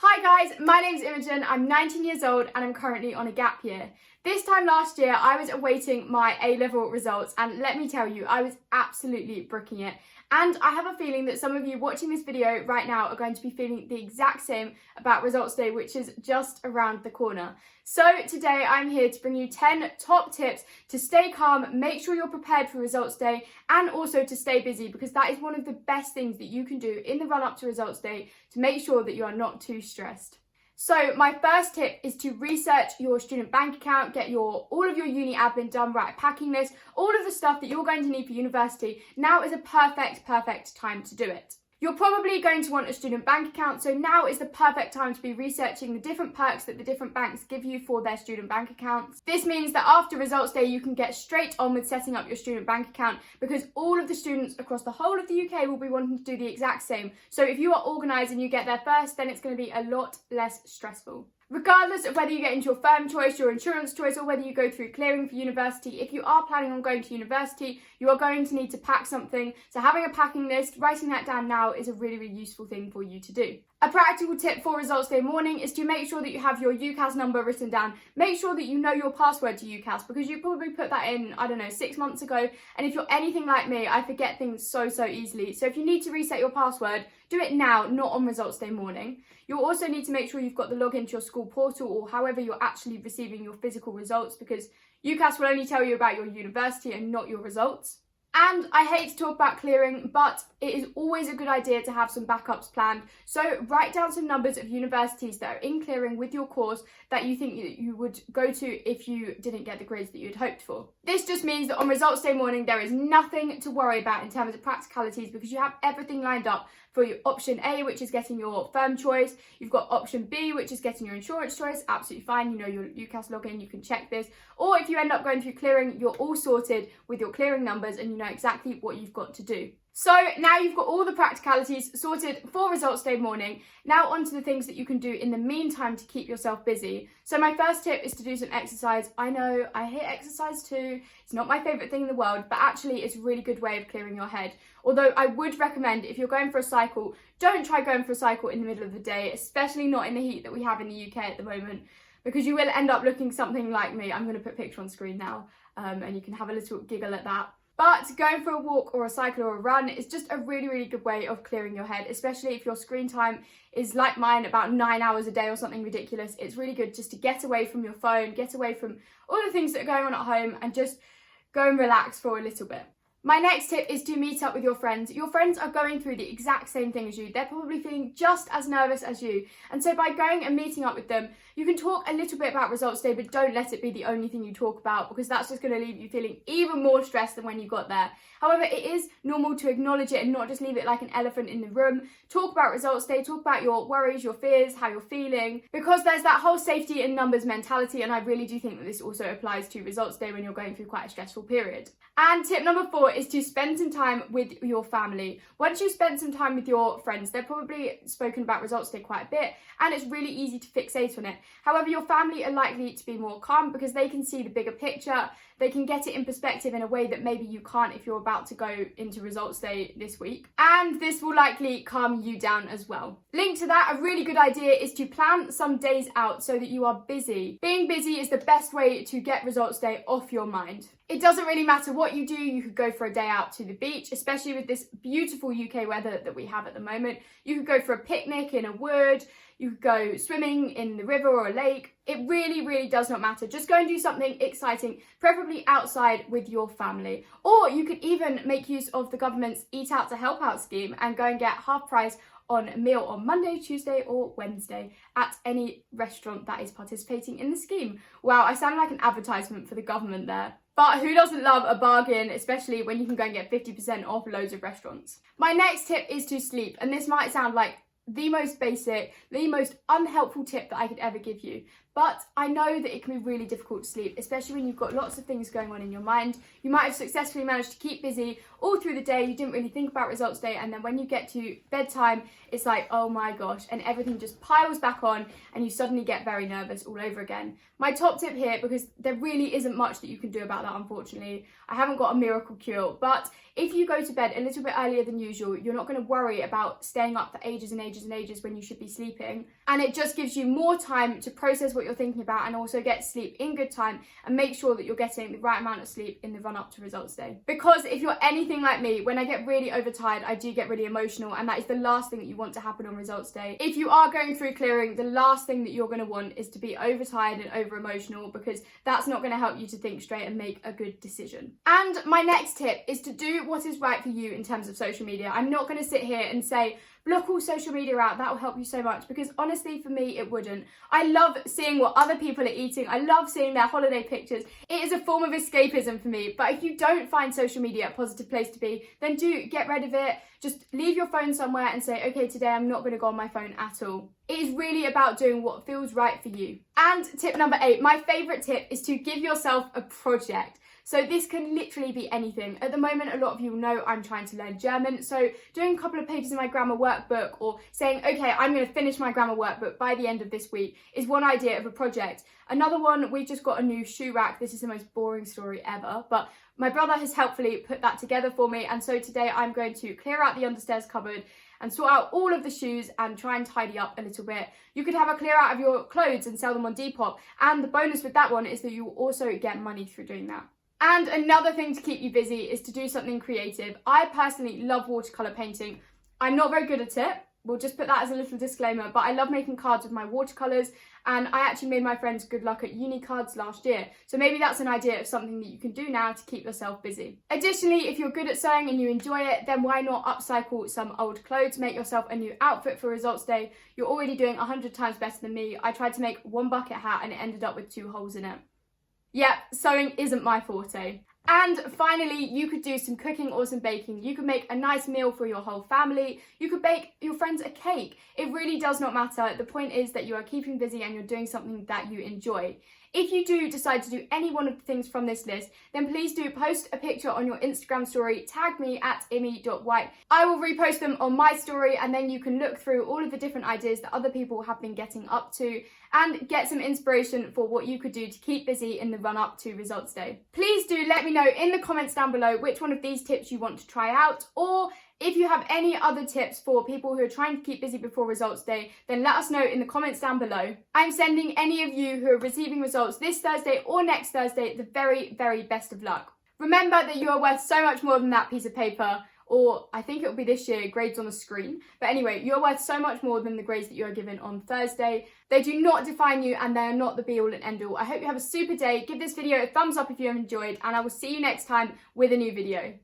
Hi guys, my name's Imogen, I'm 19 years old and I'm currently on a gap year. This time last year I was awaiting my A Level results and let me tell you, I was absolutely bricking it. And I have a feeling that some of you watching this video right now are going to be feeling the exact same about results day, which is just around the corner. So today I'm here to bring you 10 top tips to stay calm, make sure you're prepared for results day, and also to stay busy, because that is one of the best things that you can do in the run up to results day to make sure that you are not too stressed. So my first tip is to research your student bank account, get all of your uni admin done, write a packing list, all of the stuff that you're going to need for university. Now is a perfect time to do it. You're probably going to want a student bank account, so now is the perfect time to be researching the different perks that the different banks give you for their student bank accounts. This means that after results day you can get straight on with setting up your student bank account, because all of the students across the whole of the UK will be wanting to do the exact same. So if you are organised and you get there first, then it's going to be a lot less stressful. Regardless of whether you get into your firm choice, your insurance choice, or whether you go through clearing for university, if you are planning on going to university, you are going to need to pack something. So having a packing list, writing that down now is a really useful thing for you to do. A practical tip for results day morning is to make sure that you have your Ucas number written down. Make sure that you know your password to Ucas, because you probably put that in, 6 months ago. And if you're anything like me, I forget things so easily. So if you need to reset your password, do it now, not on results day morning. You'll also need to make sure you've got the login to your school portal, or however you're actually receiving your physical results, because Ucas will only tell you about your university and not your results. And I hate to talk about clearing, but it is always a good idea to have some backups planned. So write down some numbers of universities that are in clearing with your course that you think you would go to if you didn't get the grades that you'd hoped for. This just means that on results day morning, there is nothing to worry about in terms of practicalities, because you have everything lined up for your option A, which is getting your firm choice. You've got option B, which is getting your insurance choice. Absolutely fine. You know your Ucas login, you can check this. Or if you end up going through clearing, you're all sorted with your clearing numbers and you know exactly what you've got to do. So now you've got all the practicalities sorted for results day morning. Now on to the things that you can do in the meantime to keep yourself busy. So my first tip is to do some exercise. I know, I hate exercise too. It's not my favourite thing in the world, but actually it's a really good way of clearing your head. Although I would recommend, if you're going for a cycle, don't try going for a cycle in the middle of the day, especially not in the heat that we have in the UK at the moment, because you will end up looking something like me. I'm going to put a picture on screen now, and you can have a little giggle at that. But going for a walk or a cycle or a run is just a really good way of clearing your head, especially if your screen time is like mine, about 9 hours a day or something ridiculous. It's really good just to get away from your phone, get away from all the things that are going on at home, and just go and relax for a little bit. My next tip is to meet up with your friends. Your friends are going through the exact same thing as you. They're probably feeling just as nervous as you. And so by going and meeting up with them, you can talk a little bit about results day, but don't let it be the only thing you talk about, because that's just going to leave you feeling even more stressed than when you got there. However, it is normal to acknowledge it and not just leave it like an elephant in the room. Talk about results day, talk about your worries, your fears, how you're feeling, because there's that whole safety in numbers mentality, and I really do think that this also applies to results day when you're going through quite a stressful period. And tip number 4 is to spend some time with your family. Once you spend some time with your friends, they're probably spoken about results day quite a bit, and it's really easy to fixate on it. However, your family are likely to be more calm because they can see the bigger picture. They can get it in perspective in a way that maybe you can't if you're about to go into results day this week. And this will likely calm you down as well. Linked to that, a really good idea is to plan some days out so that you are busy. Being busy is the best way to get results day off your mind. It doesn't really matter what you do. You could go for a day out to the beach, especially with this beautiful UK weather that we have at the moment. You could go for a picnic in a wood. You could go swimming in the river or a lake. It really does not matter. Just go and do something exciting, preferably outside with your family. Or you could even make use of the government's Eat Out to Help Out scheme and go and get half price on a meal on Monday, Tuesday or Wednesday at any restaurant that is participating in the scheme. Wow, I sound like an advertisement for the government there. But who doesn't love a bargain, especially when you can go and get 50% off loads of restaurants? My next tip is to sleep, and this might sound like the most basic, the most unhelpful tip that I could ever give you. But I know that it can be really difficult to sleep, especially when you've got lots of things going on in your mind. You might have successfully managed to keep busy all through the day. You didn't really think about results day. And then when you get to bedtime, it's like, oh my gosh, and everything just piles back on and you suddenly get very nervous all over again. My top tip here, because there really isn't much that you can do about that, unfortunately. I haven't got a miracle cure, but if you go to bed a little bit earlier than usual, you're not going to worry about staying up for ages and ages ages and ages when you should be sleeping. And it just gives you more time to process what you're thinking about and also get sleep in good time and make sure that you're getting the right amount of sleep in the run up to results day. Because if you're anything like me, when I get really overtired, I do get really emotional, and that is the last thing that you want to happen on results day. If you are going through clearing, the last thing that you're going to want is to be overtired and over emotional, because that's not going to help you to think straight and make a good decision. And my next tip is to do what is right for you in terms of social media. I'm not going to sit here and say, block all social media out, that will help you so much, because honestly for me it wouldn't. I love seeing what other people are eating, I love seeing their holiday pictures. It is a form of escapism for me, but if you don't find social media a positive place to be, then do get rid of it. Just leave your phone somewhere and say, okay, today I'm not going to go on my phone at all. It is really about doing what feels right for you. And tip number 8, my favourite tip, is to give yourself a project. So this can literally be anything. At the moment, a lot of you know I'm trying to learn German. So doing a couple of pages in my grammar workbook, or saying, okay, I'm going to finish my grammar workbook by the end of this week, is one idea of a project. Another one, we just got a new shoe rack. This is the most boring story ever, but my brother has helpfully put that together for me. And so today I'm going to clear out the understairs cupboard and sort out all of the shoes and try and tidy up a little bit. You could have a clear out of your clothes and sell them on Depop. And the bonus with that one is that you will also get money through doing that. And another thing to keep you busy is to do something creative. I personally love watercolour painting. I'm not very good at it. We'll just put that as a little disclaimer, but I love making cards with my watercolours, and I actually made my friends good luck at uni cards last year. So maybe that's an idea of something that you can do now to keep yourself busy. Additionally, if you're good at sewing and you enjoy it, then why not upcycle some old clothes, make yourself a new outfit for results day. You're already doing 100 times better than me. I tried to make one bucket hat and it ended up with 2 holes in it. Yep, sewing isn't my forte. And finally, you could do some cooking or some baking. You could make a nice meal for your whole family. You could bake your friends a cake. It really does not matter. The point is that you are keeping busy and you're doing something that you enjoy. If you do decide to do any one of the things from this list, then please do post a picture on your Instagram story, tag me at imi.white. I will repost them on my story, and then you can look through all of the different ideas that other people have been getting up to and get some inspiration for what you could do to keep busy in the run up to results day. Please do let me know in the comments down below which one of these tips you want to try out, or if you have any other tips for people who are trying to keep busy before results day, then let us know in the comments down below. I'm sending any of you who are receiving results this Thursday or next Thursday the very, very best of luck. Remember that you are worth so much more than that piece of paper, or I think it will be this year, grades on the screen. But anyway, you're worth so much more than the grades that you are given on Thursday. They do not define you, and they are not the be all and end all. I hope you have a super day. Give this video a thumbs up if you have enjoyed, and I will see you next time with a new video.